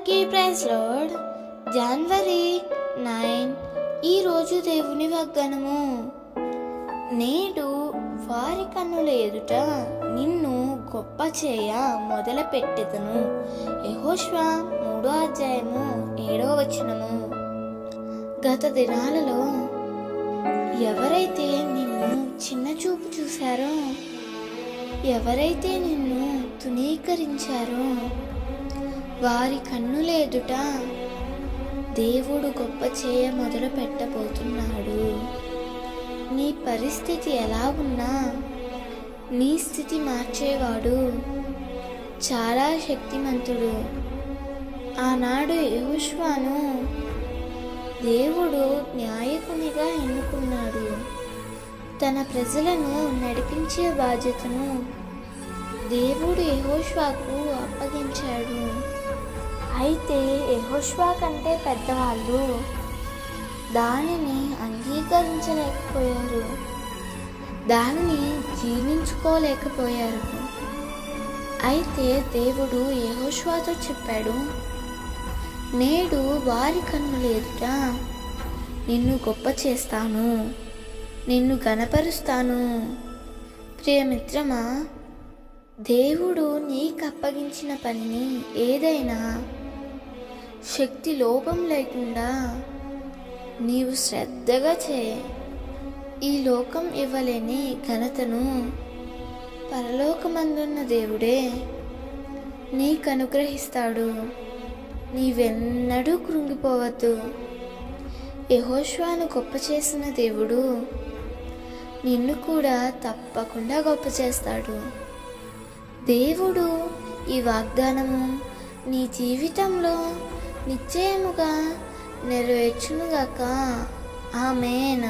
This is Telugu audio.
అందరికీ ప్రైజ్ లార్డ్. జనవరి 9 ఈరోజు దేవుని వాగ్దానము. నేడు వారి కన్నుల ఎదుట నిన్ను గొప్ప చేయ మొదలుపెట్టెదను. యెహోషువ 3:7 గత దినాలలో ఎవరైతే నిన్ను చిన్న చూపు చూశారో, ఎవరైతే నిన్ను తునీకరించారో వారి కన్నుల ఎదుట దేవుడు గొప్ప చేయ మొదలు పెట్టబోతున్నాడు. నీ పరిస్థితి ఎలా ఉన్నా నీ స్థితి మార్చేవాడు, చాలా శక్తిమంతుడు. ఆనాడు యెహోషువను దేవుడు నాయకునిగా ఎన్నుకున్నాడు. తన ప్రజలను నడిపించే బాధ్యతను దేవుడు యెహోషువకు అప్పగించాడు. అయితే యెహోషువ కంటే పెద్దవాళ్ళు దానిని అంగీకరించలేకపోయారు, దానిని జీర్ణించుకోలేకపోయారు. అయితే దేవుడు యెహోషువతో చెప్పాడు, నేడు వారి కన్నుల ఎదుట నిన్ను గొప్ప చేస్తాను, నిన్ను ఘనపరుస్తాను. ప్రియమిత్రమా, దేవుడు నీకు అప్పగించిన పనిని ఏదైనా శక్తి లోపం లేకుండా నీవు శ్రద్ధగా చేయి. ఈ లోకం ఇవ్వలేని ఘనతను పరలోకమందున్న దేవుడే నీకు అనుగ్రహిస్తాడు. నీవెన్నడూ కృంగిపోవద్దు. యెహోషువను గొప్ప చేసిన దేవుడు నిన్ను కూడా తప్పకుండా గొప్ప చేస్తాడు. దేవుడు ఈ వాగ్దానము నీ జీవితంలో నిశ్చయముగా నెరవేర్చునుగాక. ఆమేన్.